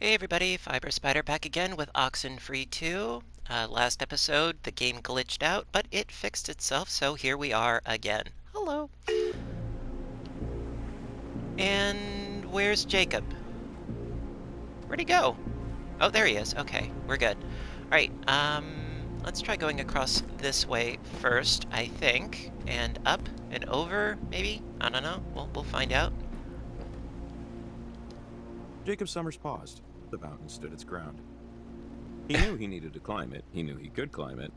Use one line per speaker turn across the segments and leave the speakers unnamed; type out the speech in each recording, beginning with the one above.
Hey everybody, Fiber Spider back again with OXENFREE 2. Last episode, the game glitched out, but it fixed itself, so here we are again. Hello. And where's Jacob? Where'd he go? Oh, there he is. Okay, we're good. Alright, let's try going across this way first, I think. And up and over, maybe? I don't know. We'll find out.
Jacob Summers paused. The mountain stood its ground. He knew he needed to climb it. He knew he could climb it.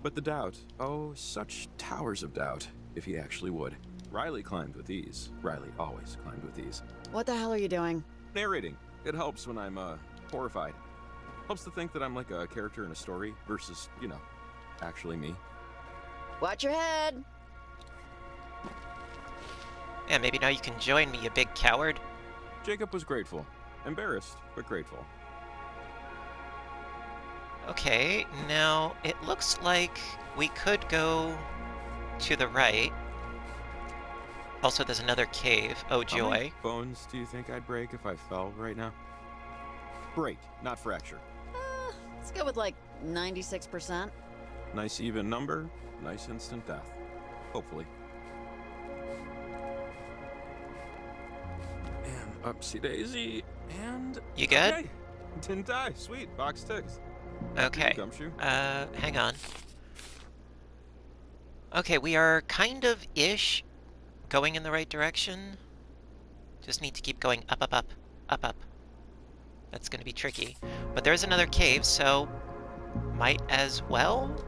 But the doubt, oh, such towers of doubt, if he actually would. Riley climbed with ease. Riley always climbed with ease.
What the hell are you doing?
Narrating. It helps when I'm, horrified. Helps to think that I'm like a character in a story versus, actually me.
Watch your head!
Yeah, maybe now you can join me, you big coward.
Jacob was grateful. Embarrassed, but grateful.
Okay, now it looks like we could go to the right. Also, there's another cave. Oh, joy.
How many bones do you think I'd break if I fell right now? Break, not fracture.
Let's go with like 96%.
Nice even number, nice instant death. Hopefully. And upsy daisy, and...
You good?
Okay. Didn't die. Sweet. Box ticks.
Okay.
Gumshoe.
Hang on. Okay, we are kind of ish going in the right direction. Just need to keep going up, up, up, up, up. That's gonna be tricky. But there's another cave, so might as well,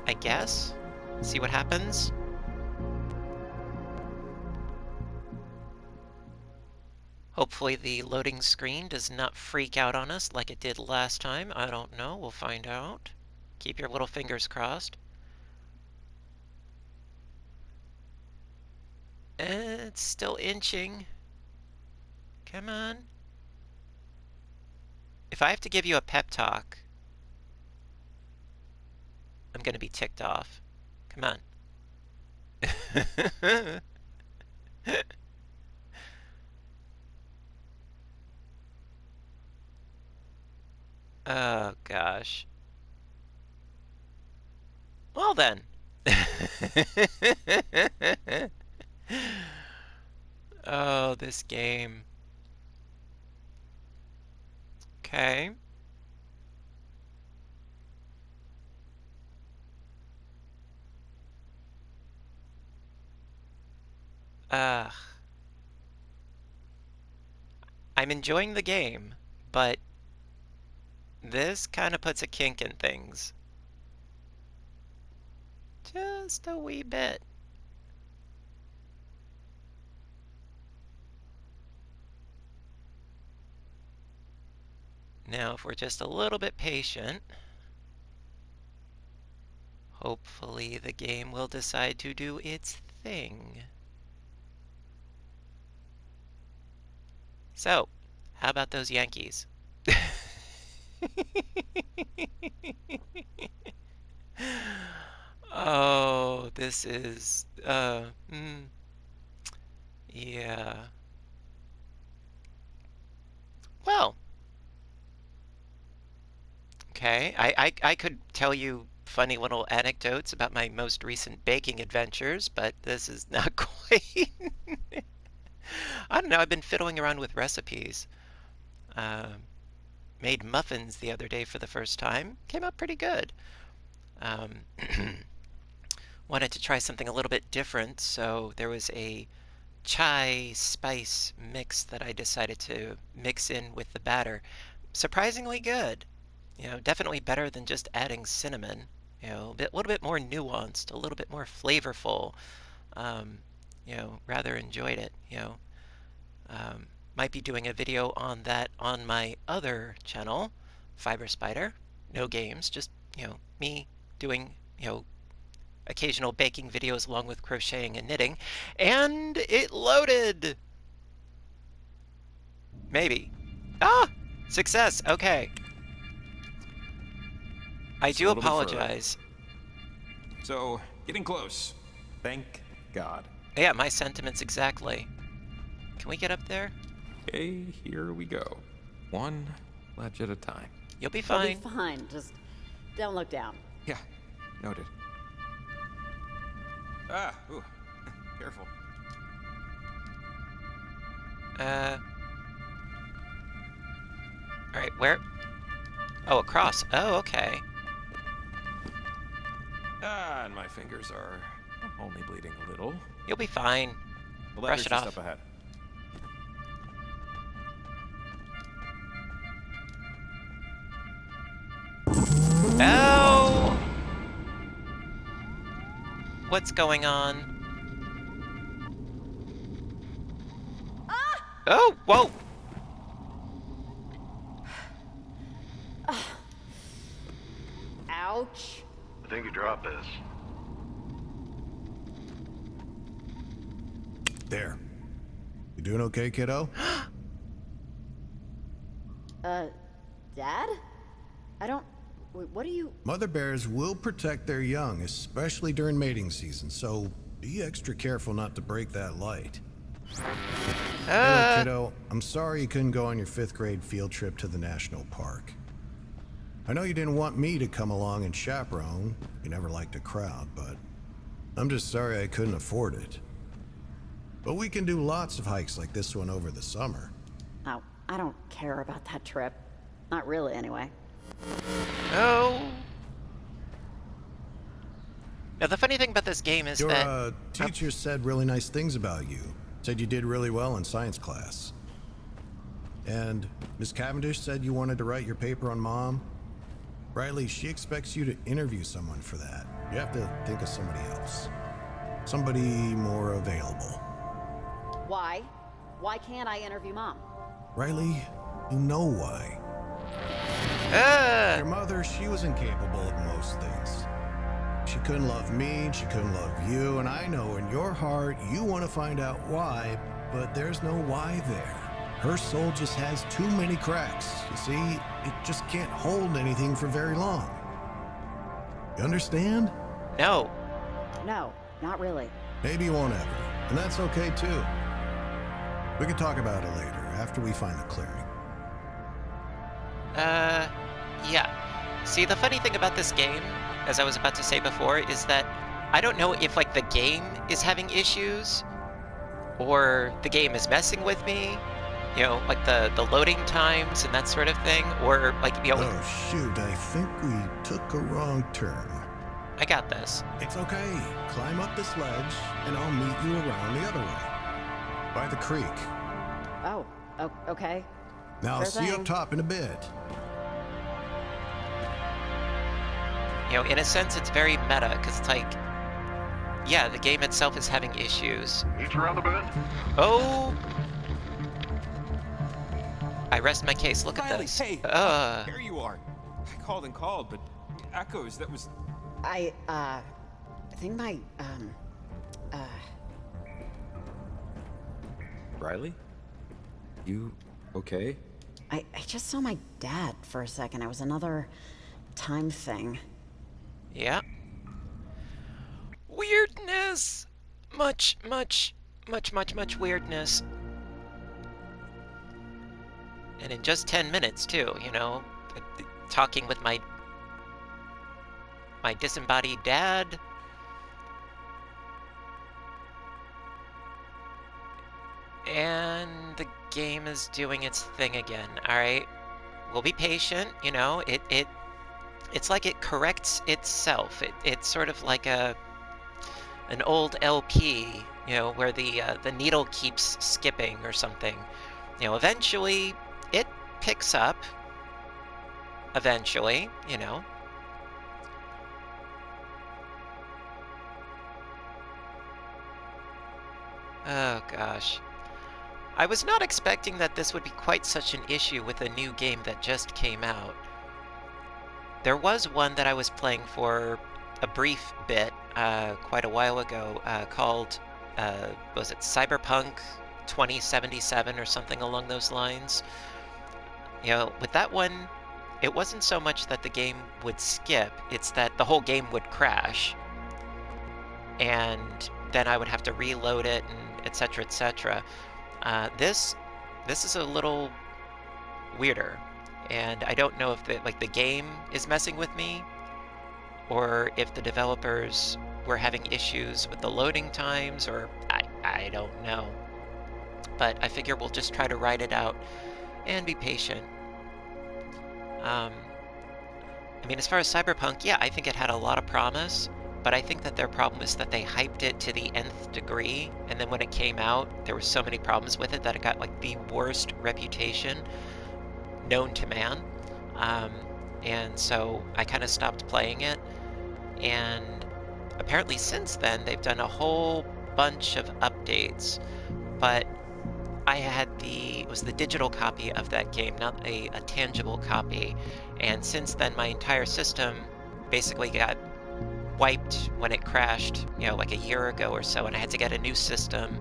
I guess. See what happens. Hopefully the loading screen does not freak out on us like it did last time. I don't know. We'll find out. Keep your little fingers crossed. It's still inching. Come on. If I have to give you a pep talk, I'm gonna be ticked off. Come on. Oh, gosh. Well then. Oh, this game. Okay. Ugh. I'm enjoying the game, but this kind of puts a kink in things. Just a wee bit. Now, if we're just a little bit patient, hopefully the game will decide to do its thing. So, how about those Yankees? Oh, this is, yeah. Well, okay, I could tell you funny little anecdotes about my most recent baking adventures, but this is not quite. I don't know, I've been fiddling around with recipes. Made muffins the other day for the first time. Came out pretty good. Wanted to try something a little bit different, so there was a chai spice mix that I decided to mix in with the batter. Surprisingly good. You know, definitely better than just adding cinnamon. You know, a little bit more nuanced, a little bit more flavorful. You know, rather enjoyed it. You know, might be doing a video on that on my other channel, Fiber Spider. No games, just, you know, me doing, you know, occasional baking videos along with crocheting and knitting. And it loaded! Maybe. Ah! Success! Okay. I do apologize.
So, getting close. Thank God.
Yeah, my sentiments exactly. Can we get up there?
Okay, here we go. One ledge at a time.
You'll be
You'll be
fine.
fine. Just don't look down.
Yeah, noted. Ah, ooh, careful.
Alright, where? Oh, across. Oh, okay.
Ah, and my fingers are only bleeding a little.
You'll be fine.
The
Brush
ladder's
it
just
off.
up ahead.
Oh! What's going on? Oh, whoa!
Ouch.
I think you dropped this.
There. You doing okay, kiddo?
Dad? I don't... What are you...
Mother bears will protect their young, especially during mating season, so be extra careful not to break that light. Anyway, kiddo, I'm sorry you couldn't go on your 5th grade field trip to the national park. I know you didn't want me to come along and chaperone. You never liked a crowd, but I'm just sorry I couldn't afford it. But we can do lots of hikes like this one over the summer.
Oh, I don't care about that trip. Not really, anyway.
Oh! Now, the funny thing about this game is
Your
that...
teacher said really nice things about you. Said you did really well in science class. And Miss Cavendish said you wanted to write your paper on Mom. Riley, she expects you to interview someone for that. You have to think of somebody else. Somebody more available.
Why? Why can't I interview Mom?
Riley, you know why. Your mother, she was incapable of most things. She couldn't love me, she couldn't love you, and I know in your heart you want to find out why, but there's no why there. Her soul just has too many cracks. You see, it just can't hold anything for very long. You understand?
No.
No, not really.
Maybe you won't ever, and that's okay too. We can talk about it later, after we find the clearing.
Yeah. See, the funny thing about this game, as I was about to say before, is that I don't know if, like, the game is having issues, or the game is messing with me, you know, like the loading times and that sort of thing, or, like, you know...
Oh shoot, I think we took a wrong turn.
I got this.
It's okay. Climb up this ledge, and I'll meet you around the other way. By the creek.
Oh, okay.
Now I'll
Sure
see you
thing.
up top in a bit.
You know, in a sense, it's very meta, because it's like, yeah, the game itself is having issues.
Meet you around the bend?
Oh! I rest my case. Look at
Riley,
this.
hey! There you are. I called and called, but echoes, that was...
I think my,
Riley? You okay?
I just saw my dad for a second. It was another time thing.
Yeah. Weirdness! Much weirdness. And in just 10 minutes, too, you know? Talking with my disembodied dad. And the game is doing its thing again, alright? We'll be patient, you know? It's like it corrects itself. It's sort of like an old LP, you know, where the needle keeps skipping or something. You know, eventually it picks up. Eventually, you know. Oh gosh. I was not expecting that this would be quite such an issue with a new game that just came out. There was one that I was playing for a brief bit quite a while ago called, was it Cyberpunk 2077 or something along those lines? You know, with that one, it wasn't so much that the game would skip, it's that the whole game would crash. And then I would have to reload it and etc. etc. This is a little weirder. And I don't know if the game is messing with me, or if the developers were having issues with the loading times, or I don't know. But I figure we'll just try to ride it out and be patient. I mean, as far as Cyberpunk, yeah, I think it had a lot of promise, but I think that their problem is that they hyped it to the nth degree, and then when it came out, there were so many problems with it that it got like the worst reputation known to man. And so I kind of stopped playing it, and apparently since then they've done a whole bunch of updates, but I had it was the digital copy of that game, not a tangible copy, and since then my entire system basically got wiped when it crashed, you know, like a year ago or so, and I had to get a new system,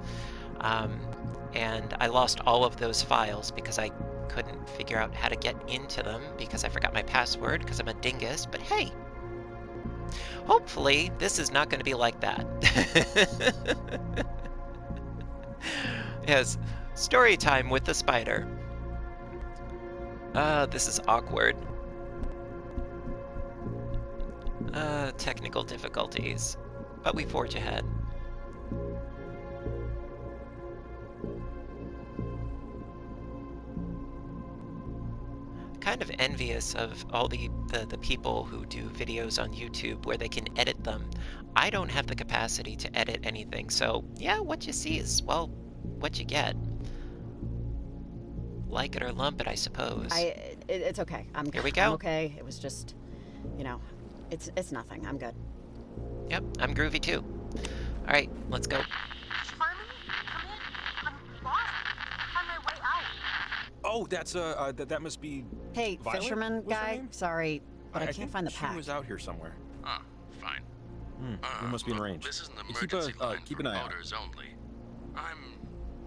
and I lost all of those files because I couldn't figure out how to get into them because I forgot my password because I'm a dingus, but hey, hopefully this is not going to be like that. Yes, story time with the spider. This is awkward. Technical difficulties, but we forge ahead. Kind of envious of all the people who do videos on YouTube where they can edit them. I don't have the capacity to edit anything, so yeah, what you see is, well, what you get. Like it or lump it, I suppose.
It's okay.
Here we go.
I'm okay. It was just, you know, it's nothing. I'm good.
Yep, I'm groovy too. All right, let's go.
Fireman, come in. I'm lost. On my way out.
Oh, that's that must be.
Hey,
Violet?
fisherman
Was her
guy.
name?
Sorry, but I can't
think
find the
she
pack.
was out here somewhere.
Ah, fine.
We must be in
Look,
range.
This is an
Keep
emergency line
keep
for
an eye out.
motors only. I'm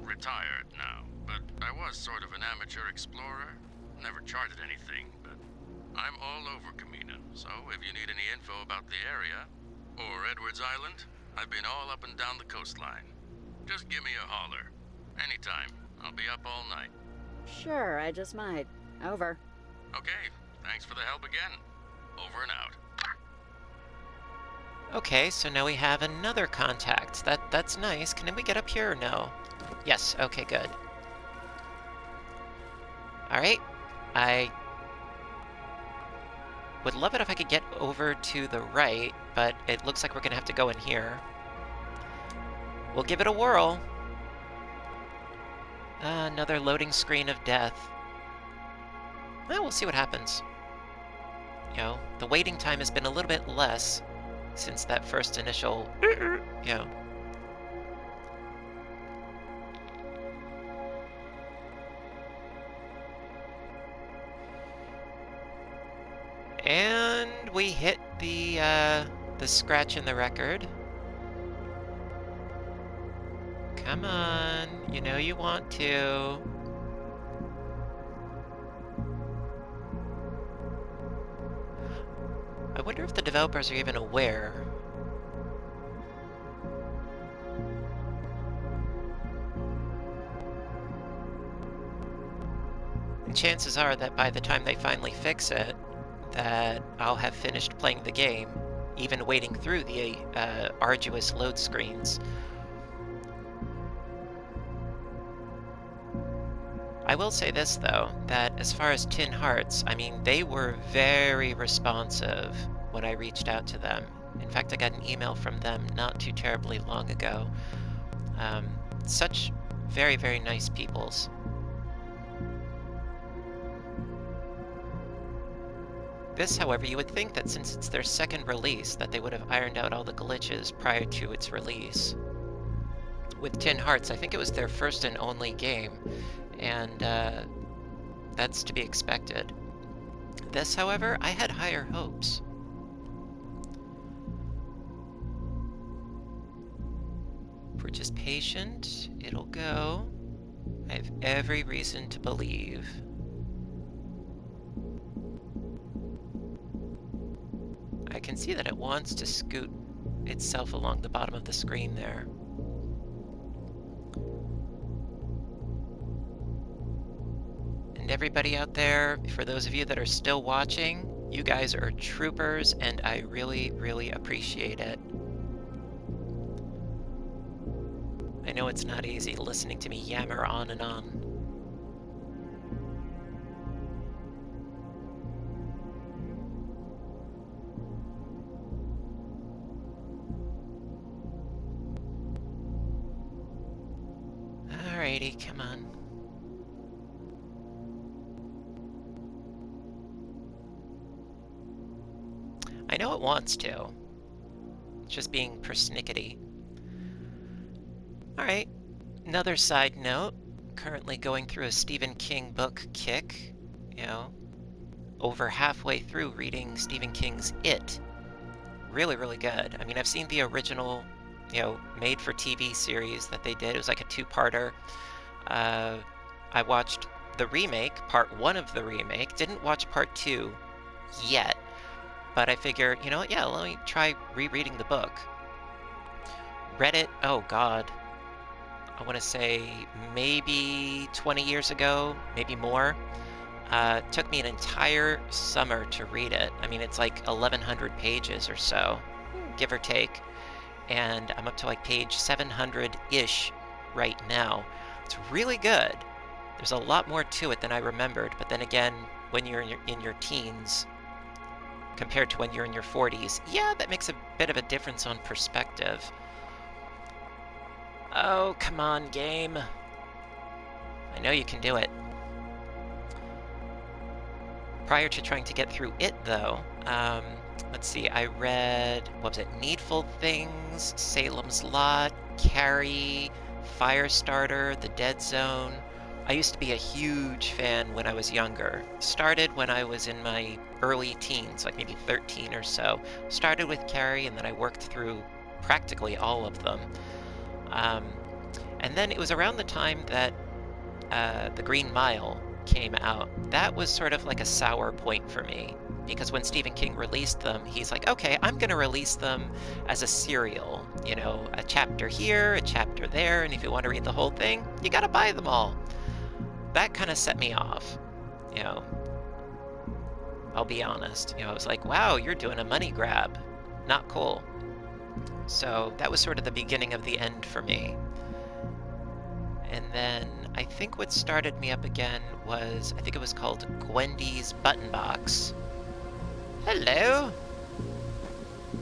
retired now, but I was sort of an amateur explorer. Never charted anything, but I'm all over Camino. So if you need any info about the area or Edwards Island, I've been all up and down the coastline. Just give me a holler. Anytime. I'll be up all night.
Sure, I just might. Over.
Okay, thanks for the help again. Over and out.
Okay, so now we have another contact. That's nice. Can we get up here or no? Yes, okay, good. Alright. I would love it if I could get over to the right, but it looks like we're gonna have to go in here. We'll give it a whirl. Another loading screen of death. Well, we'll see what happens. You know, the waiting time has been a little bit less since that first initial, you know. And we hit the scratch in the record. Come on, you know you want to. I wonder if the developers are even aware. And chances are that by the time they finally fix it, that I'll have finished playing the game, even wading through the arduous load screens. I will say this, though, that as far as Tin Hearts, I mean, they were very responsive when I reached out to them. In fact, I got an email from them not too terribly long ago. Such very, very nice peoples. This, however, you would think that since it's their second release, that they would have ironed out all the glitches prior to its release. With Tin Hearts, I think it was their first and only game, and that's to be expected. This, however, I had higher hopes. If we're just patient, it'll go. I have every reason to believe. I can see that it wants to scoot itself along the bottom of the screen there. And everybody out there, for those of you that are still watching, you guys are troopers, and I really, really appreciate it. I know it's not easy listening to me yammer on and on. Alrighty, come on. I know it wants to. It's just being persnickety. Alright, another side note. Currently going through a Stephen King book kick. You know, over halfway through reading Stephen King's It. Really, really good. I mean, I've seen the original, you know, made-for-TV series that they did. It was like a two-parter. I watched the remake, part 1 of the remake. Didn't watch part 2 yet. But I figure, you know what, yeah, let me try rereading the book. Read it, oh god. I want to say maybe 20 years ago, maybe more. Took me an entire summer to read it. I mean, it's like 1,100 pages or so, give or take. And I'm up to like page 700-ish right now. It's really good. There's a lot more to it than I remembered, but then again, when you're in your teens, compared to when you're in your 40s, yeah, that makes a bit of a difference on perspective. Oh, come on, game. I know you can do it. Prior to trying to get through it, though, let's see, I read, what was it, Needful Things, Salem's Lot, Carrie, Firestarter, The Dead Zone. I used to be a huge fan when I was younger. Started when I was in my early teens, like maybe 13 or so. Started with Carrie, and then I worked through practically all of them. And then it was around the time that The Green Mile came out. That was sort of like a sour point for me, because when Stephen King released them, he's like, okay, I'm going to release them as a serial. You know, a chapter here, a chapter there, and if you want to read the whole thing, you got to buy them all. That kind of set me off, you know. I'll be honest. You know, I was like, wow, you're doing a money grab. Not cool. So that was sort of the beginning of the end for me. And then I think what started me up again was, I think it was called Gwendy's Button Box. Hello!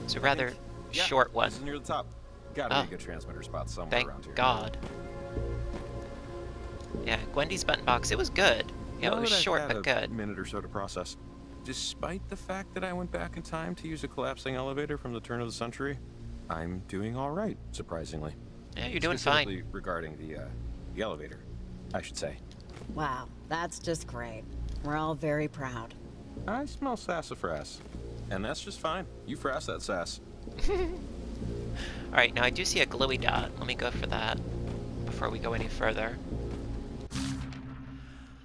It's a rather short one.
This is near the top. Gotta be a good transmitter spot somewhere
Thank
around here.
God. Yeah, Gwendy's Button Box, it was good. You know, it was short but good.
A minute or so to process. Despite the fact that I went back in time to use a collapsing elevator from the turn of the century, I'm doing all right, surprisingly.
Yeah, you're doing
Specifically
fine.
regarding the elevator, I should say.
Wow, that's just great. We're all very proud.
I smell sassafras, and that's just fine. You frass that sass.
Alright, now I do see a glowy dot. Let me go for that before we go any further.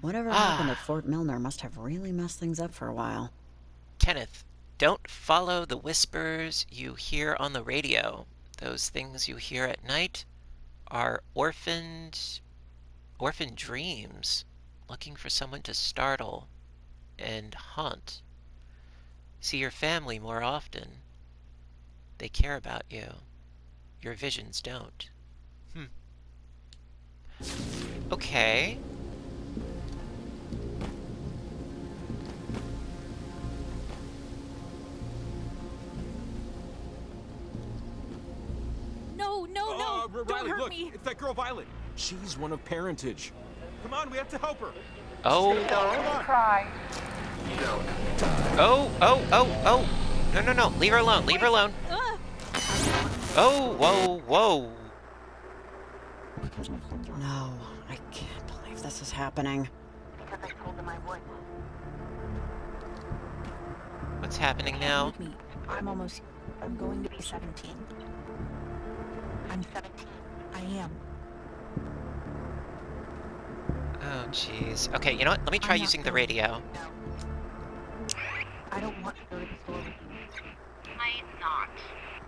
Whatever happened at Fort Milner must have really messed things up for a while.
Kenneth, don't follow the whispers you hear on the radio. Those things you hear at night are orphan dreams, looking for someone to startle and haunt. See your family more often. They care about you. Your visions don't. Okay.
No, don't hurt
look,
me.
it's that girl Violet. She's one of parentage. Come on, we have to help her.
Oh.
Don't cry.
Oh. No. Leave her alone. Leave her alone. Oh, whoa.
No, I can't believe this is happening.
Because I told them I would.
What's happening now?
Believe me, I'm going to be 17. I'm 17. I am.
Oh, jeez. Okay, you know what? Let me try
I'm not
using the
going.
radio.
No. I don't want to go to the store with you.
Might not.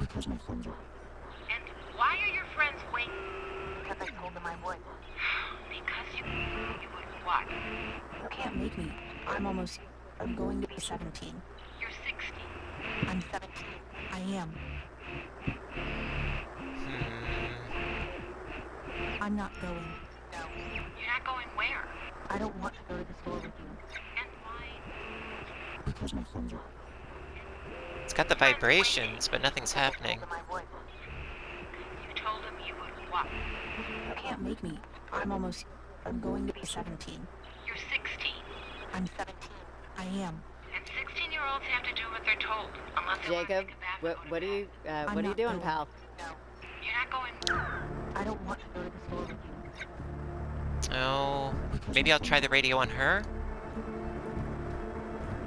And why are your friends waiting?
Because I told them I would.
Because you would
what? You can't make me. I'm going to be 17. You're 16. I'm 17. I am. I'm not going. No. You're not going where? I don't want to go to the store with you. And why? Because my phone's off.
It's got the vibrations, but nothing's happening.
You told him you would what? You can't make me. I'm going to be 17. You're 16. I'm 17. I am. And 16-year-olds have to do what they're told, unless they
Jacob, what are you doing, pal?
No. You're not going. I don't want to go to the store with you.
Oh, maybe I'll try the radio on her?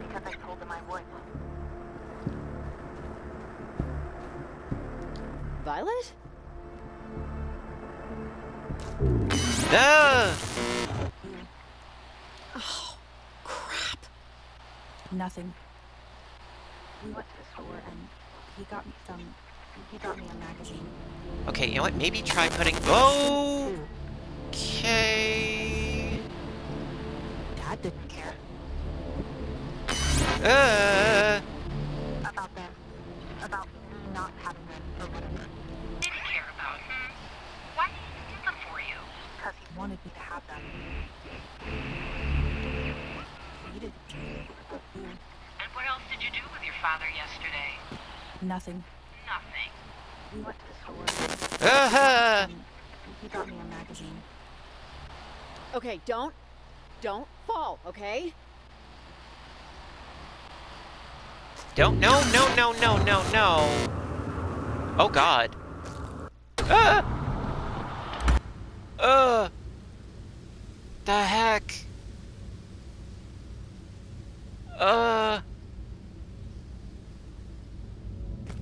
Because I told him I would.
Violet?
No!
Oh, crap.
Nothing. We went to the store and he got me a magazine.
Okay, you know what? Maybe try putting... Oh! Okay...
Dad didn't care. About me not having them or whatever. Didn't care about him. Why did he get them for you? Because he wanted me to have them. He needed me. And what else did you do with your father yesterday? Nothing. Nothing. We went to the store. And he got me a magazine.
Okay, don't fall, okay?
Don't... No! Oh, God. The heck?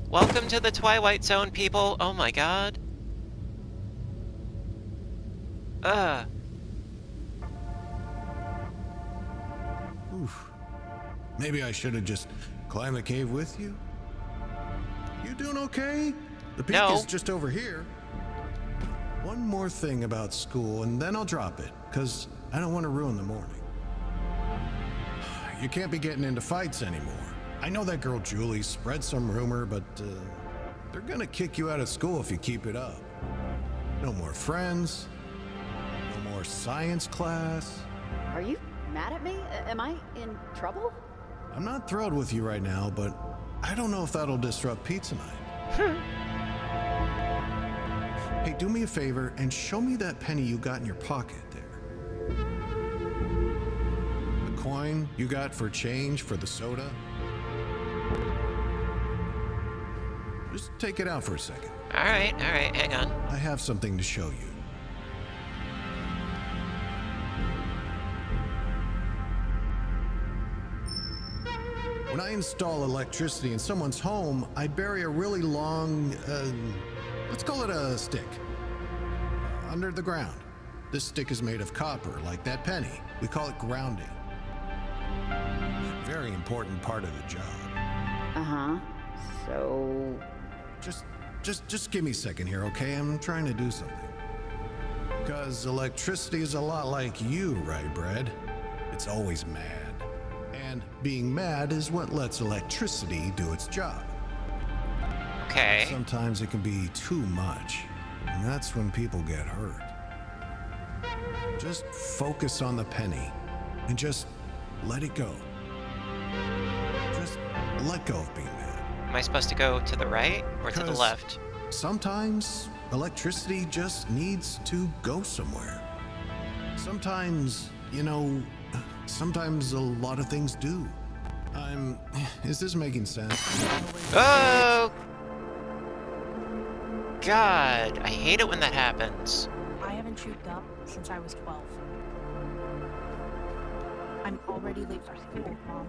Welcome to the Twilight Zone, people. Oh my God.
Oof. Maybe I should have just climbed the cave with you. You doing okay? The peak
No.
is just over here. One more thing about school, and then I'll drop it, because I don't want to ruin the morning. You can't be getting into fights anymore. I know that girl Julie spread some rumor, but they're gonna kick you out of school if you keep it up. No more friends. No more science class.
Are you mad at me? Am I in trouble?
I'm not thrilled with you right now, but I don't know if that'll disrupt pizza night. Hey, do me a favor and show me that penny you got in your pocket there. The coin you got for change for the soda. Just take it out for a second.
Alright, hang on.
I have something to show you. When I install electricity in someone's home, I bury a really long, let's call it a stick, under the ground. This stick is made of copper, like that penny. We call it grounding. Very important part of the job.
Uh-huh. So...
Just give me a second here, okay? I'm trying to do something. Because electricity is a lot like you, right, Brad? It's always mad. And being mad is what lets electricity do its job.
Okay.
Sometimes it can be too much, and that's when people get hurt. Just focus on the penny, and just let it go. Just let go of being mad.
Am I supposed to go to the right or to the
'Cause
left?
Sometimes electricity just needs to go somewhere. Sometimes, you know, sometimes a lot of things do. Is this making sense?
Oh! God, I hate it when that happens.
I haven't chewed gum since I was 12. I'm already late for school, Mom.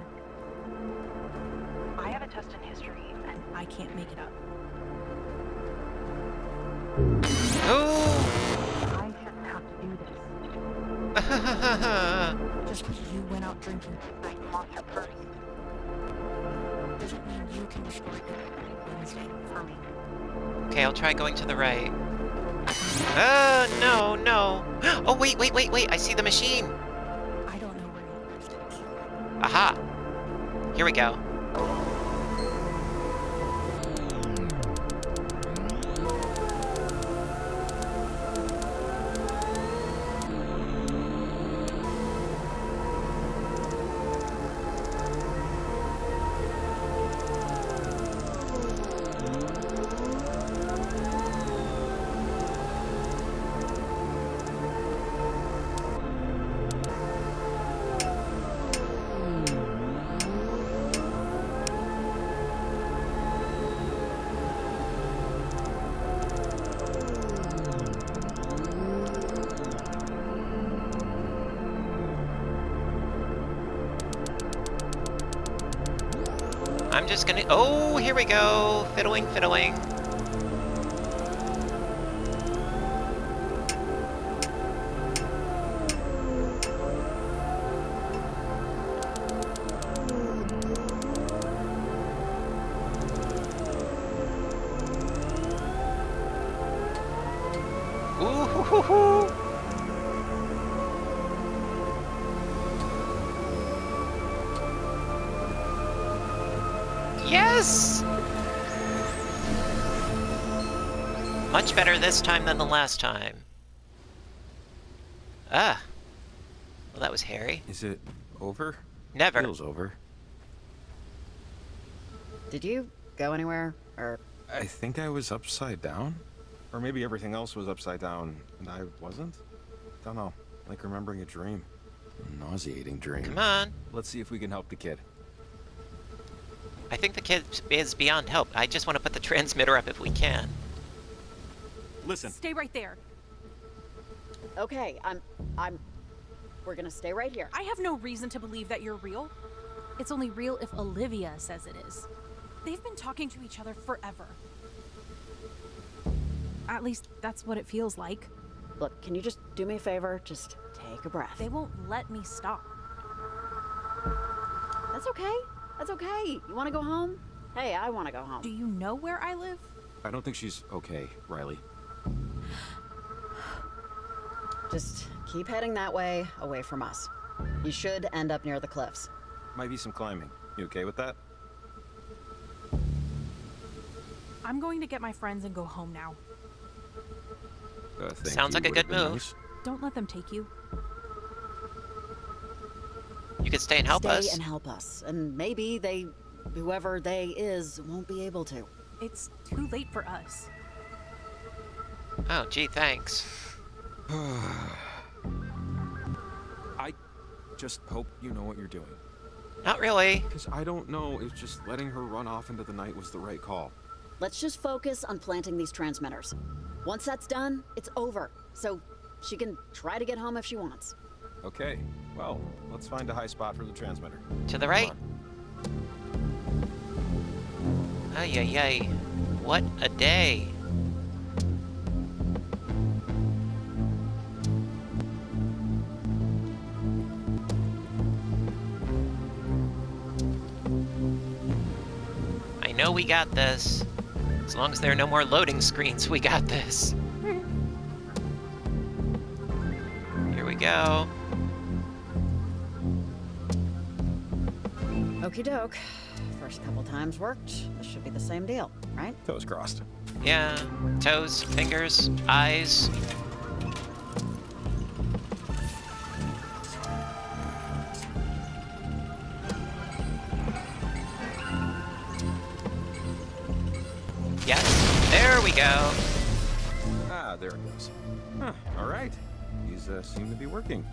I have a test in history, and I can't make it up.
Oh!
I shouldn't have to do this. Just because you went out drinking tonight and lost your purse doesn't mean you can destroy the Wednesday for me.
Okay, I'll try going to the right. No. Oh, wait, I see the machine. Aha! Here we go. I'm just gonna... Oh, here we go! Fiddling, fiddling. Ooh, hoo, hoo, hoo. Yes! Much better this time than the last time. Ah. Well, that was hairy.
Is it over?
Never.
Feels over.
Did you go anywhere? Or
I think I was upside down. Or maybe everything else was upside down and I wasn't? Don't know. Like remembering a dream. A nauseating dream.
Come on.
Let's see if we can help the kid.
I think the kid is beyond help. I just want to put the transmitter up if we can.
Listen.
Stay right there.
okay, we're gonna stay right here.
I have no reason to believe that you're real. It's only real if Olivia says it is. They've been talking to each other forever. At least that's what it feels like.
Look, can you just do me a favor? Just take a breath.
They won't let me stop.
That's okay. That's okay. You want to go home? Hey, I want to go home.
Do you know where I live?
I don't think she's okay, Riley.
Just keep heading that way, away from us. You should end up near the cliffs.
Might be some climbing. You okay with that?
I'm going to get my friends and go home now.
Thank
Sounds
you,
like a
would
good
have been
move.
nice.
Don't let them take you.
You could stay and help
Stay
us.
and help us. And maybe they, whoever they is, won't be able to.
It's too late for us.
Oh, gee, thanks.
I just hope you know what you're doing.
Not really.
Because I don't know if just letting her run off into the night was the right call.
Let's just focus on planting these transmitters. Once that's done, it's over. So she can try to get home if she wants.
Okay, well, let's find a high spot for the transmitter.
To the
Come
right.
on.
Ay, ay, ay. What a day. I know we got this. As long as there are no more loading screens, we got this. Here we go.
Okie doke. First couple times worked. This should be the same deal, right?
Toes crossed.
Yeah. Toes, fingers, eyes. Yes. There we go.
Ah, there it goes. Huh, all right. These seem to be working.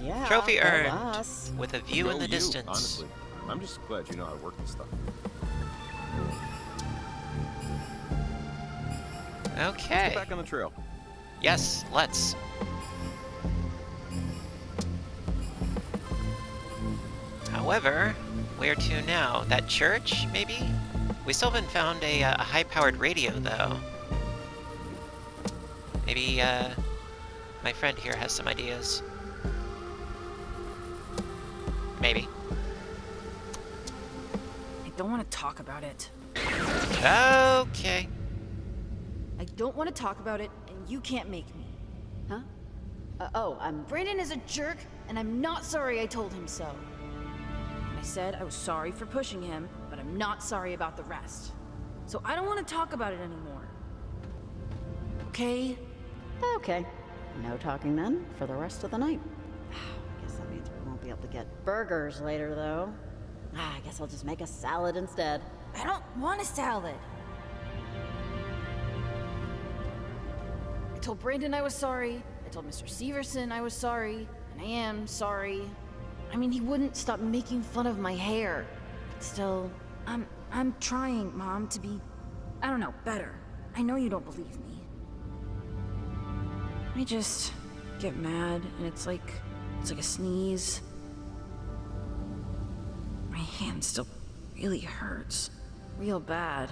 Yeah.
Trophy
go
earned.
us.
With a view
Go
in the
you,
distance.
honestly. I'm just glad you know how to work this stuff. Let's
Okay.
get back on the trail.
Yes, let's. However, where to now? That church, maybe? We still haven't found a high-powered radio, though. Maybe, my friend here has some ideas. Maybe.
I don't want to talk about it.
Okay.
I don't want to talk about it, and you can't make me.
Huh? I'm...
Brandon is a jerk, and I'm not sorry I told him so. And I said I was sorry for pushing him, but I'm not sorry about the rest. So I don't want to talk about it anymore. Okay?
Okay. No talking then for the rest of the night. Guess that means we won't be able to get burgers later, though. I guess I'll just make a salad instead.
I don't want a salad. I told Brandon I was sorry. I told Mr. Severson I was sorry. And I am sorry. I mean, he wouldn't stop making fun of my hair. But still, I'm trying, Mom, to be, I don't know, better. I know you don't believe me. I just get mad, and it's like a sneeze. My hand still really hurts. Real bad.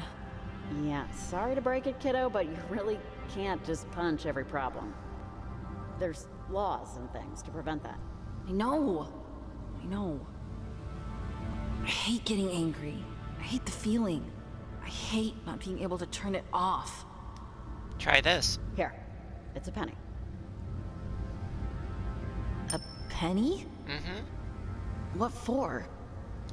Yeah, sorry to break it, kiddo, but you really can't just punch every problem. There's laws and things to prevent that.
I know. I hate getting angry. I hate the feeling. I hate not being able to turn it off.
Try this.
Here, it's a penny.
A penny?
Mm-hmm.
What for?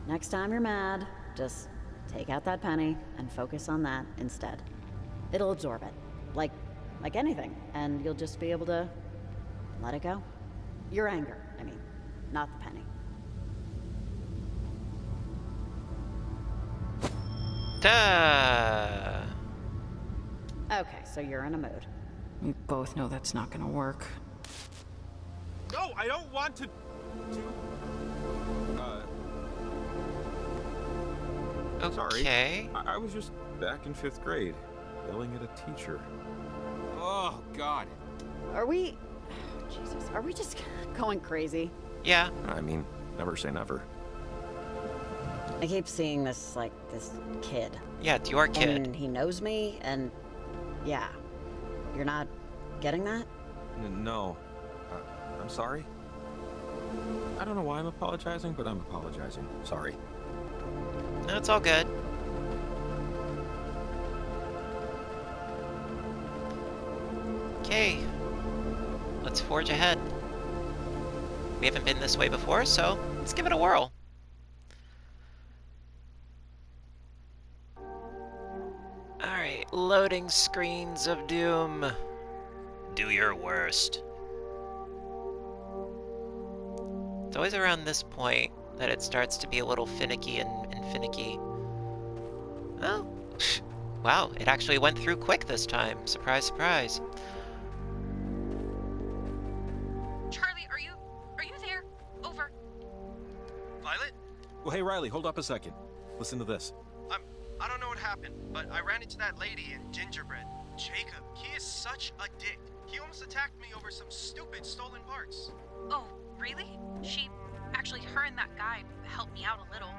Next time you're mad, just take out that penny and focus on that instead. It'll absorb it, like anything, and you'll just be able to let it go. Your anger, I mean, not the penny.
Duh.
Okay, so you're in a mood.
We both know that's not gonna work.
No, I don't want to. Sorry.
Okay.
I was just back in 5th grade, yelling at a teacher. Oh, God.
Are we... Jesus, are we just going crazy?
Yeah.
I mean, never say never.
I keep seeing this kid.
Yeah, it's your kid.
And he knows me, and yeah. You're not getting that?
No. I'm sorry. I don't know why I'm apologizing, but I'm apologizing. Sorry.
No, it's all good. Okay. Let's forge ahead. We haven't been this way before, so let's give it a whirl. Alright, loading screens of doom. Do your worst. It's always around this point that it starts to be a little finicky and finicky. Oh, wow, it actually went through quick this time. Surprise, surprise.
Charlie, are you there? Over.
Violet?
Well, hey, Riley, hold up a second. Listen to this.
I don't know what happened, but I ran into that lady in Gingerbread. Jacob, he is such a dick. He almost attacked me over some stupid stolen parts.
Oh, really? Actually, her and that guy helped me out a little.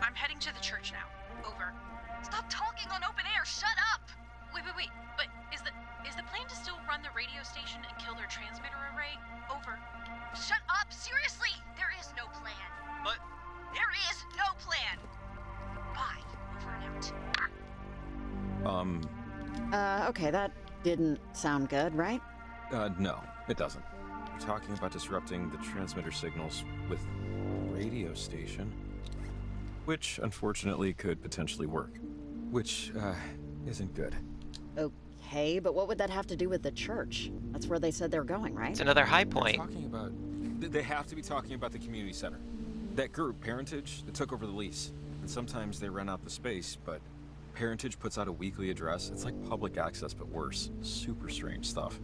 I'm heading to the church now. Over. Stop talking on open air. Shut up. Wait. But is the plan to still run the radio station and kill their transmitter array? Over. Shut up. Seriously. There is no plan.
But
There is no plan. Bye. Over and out.
Okay, that didn't sound good, right?
No, it doesn't. We're talking about disrupting the transmitter signals with radio station, which unfortunately could potentially work, which isn't good.
Okay, but what would that have to do with the church? That's where they said they're going, right?
It's another high
They're
point.
talking about. They have to be talking about the community center. That group, Parentage, that took over the lease. And sometimes they rent out the space, but Parentage puts out a weekly address. It's like public access, but worse. Super strange stuff.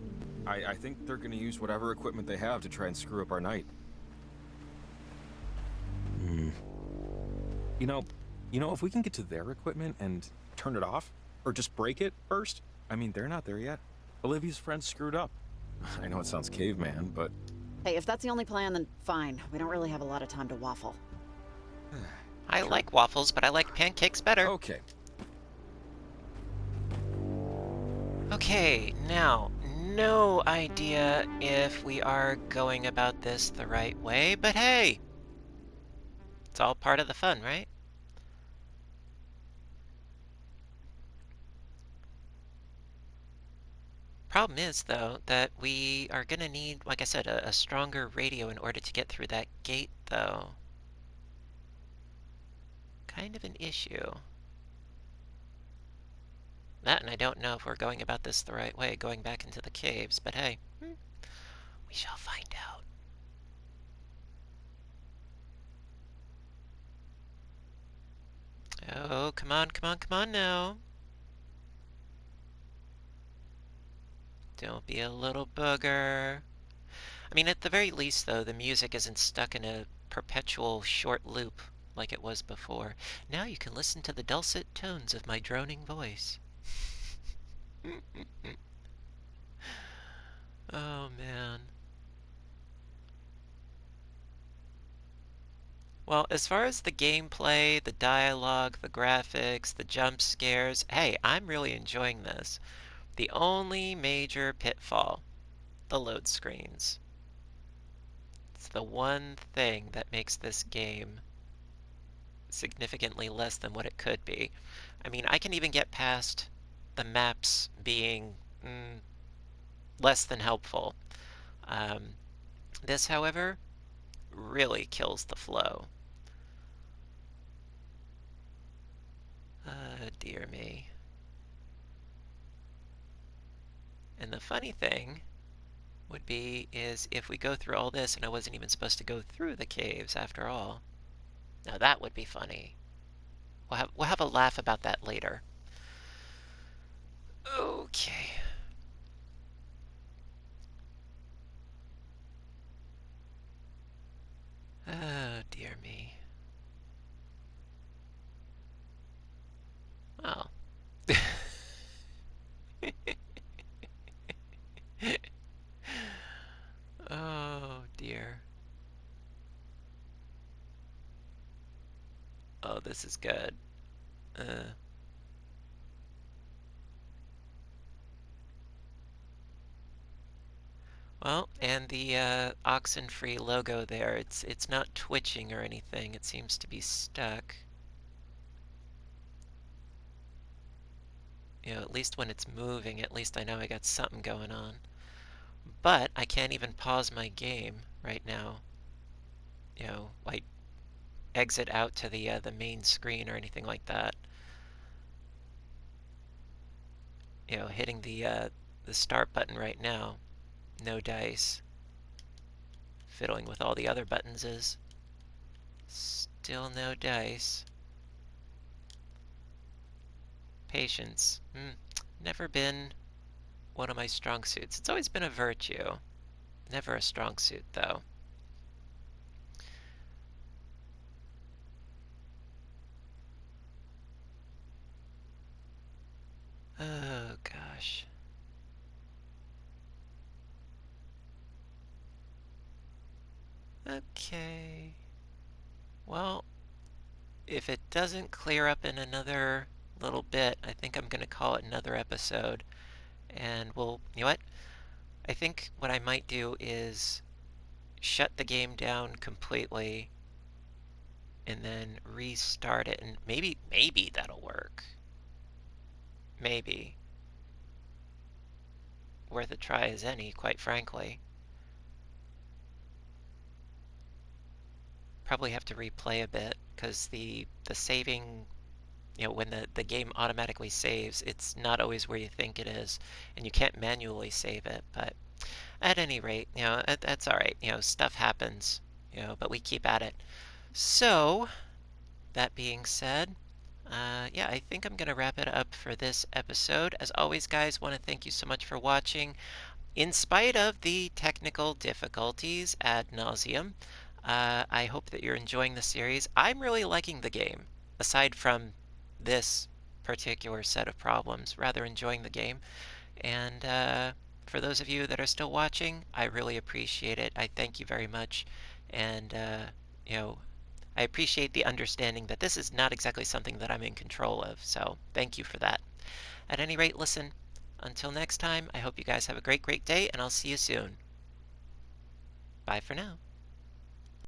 I think they're gonna use whatever equipment they have to try and screw up our night. You know, if we can get to their equipment and turn it off, or just break it first, I mean, they're not there yet. Olivia's friends screwed up. I know it sounds caveman, but...
Hey, if that's the only plan, then fine. We don't really have a lot of time to waffle.
I like waffles, but I like pancakes better.
Okay.
Okay, now, no idea if we are going about this the right way, but hey! It's all part of the fun, right? Problem is, though, that we are gonna need, like I said, a stronger radio in order to get through that gate, though. kind of an issue. That, and I don't know if we're going about this the right way, going back into the caves, but hey, we shall find out. Oh, come on, come on, come on now. Don't be a little booger. I mean, at the very least, though, the music isn't stuck in a perpetual short loop like it was before. Now you can listen to the dulcet tones of my droning voice. Oh, man. Well, as far as the gameplay, the dialogue, the graphics, the jump scares, hey, I'm really enjoying this. The only major pitfall, the load screens. It's the one thing that makes this game significantly less than what it could be. I mean, I can even get past the maps being less than helpful. This, however, really kills the flow. Dear me. And the funny thing would be is if we go through all this and I wasn't even supposed to go through the caves after all. Now that would be funny. We'll have a laugh about that later. Okay. Oh, dear me. Well. Oh, dear. Oh, this is good. Well, and the OXENFREE logo there, it's not twitching or anything. It seems to be stuck. You know, at least when it's moving, at least I know I got something going on. But I can't even pause my game right now. You know, like exit out to the main screen or anything like that. You know, hitting the start button right now, no dice. Fiddling with all the other buttons is still no dice. Patience. Never been one of my strong suits. It's always been a virtue. Never a strong suit, though. Oh, gosh. Okay. Well, if it doesn't clear up in another little bit, I think I'm going to call it another episode. And we'll, you know what? I think what I might do is shut the game down completely and then restart it. And maybe that'll work. Maybe. Worth a try as any, quite frankly. Probably have to replay a bit, because the saving, you know, when the game automatically saves, it's not always where you think it is, and you can't manually save it, but at any rate, you know, that's alright. You know, stuff happens, you know, but we keep at it. So, that being said, yeah, I think I'm going to wrap it up for this episode. As always, guys, want to thank you so much for watching. In spite of the technical difficulties ad nauseum, I hope that you're enjoying the series. I'm really liking the game, aside from this particular set of problems. Rather enjoying the game. And for those of you that are still watching, I really appreciate it. I thank you very much. And, you know, I appreciate the understanding that this is not exactly something that I'm in control of. So thank you for that. At any rate, listen. Until next time, I hope you guys have a great day, and I'll see you soon. Bye for now.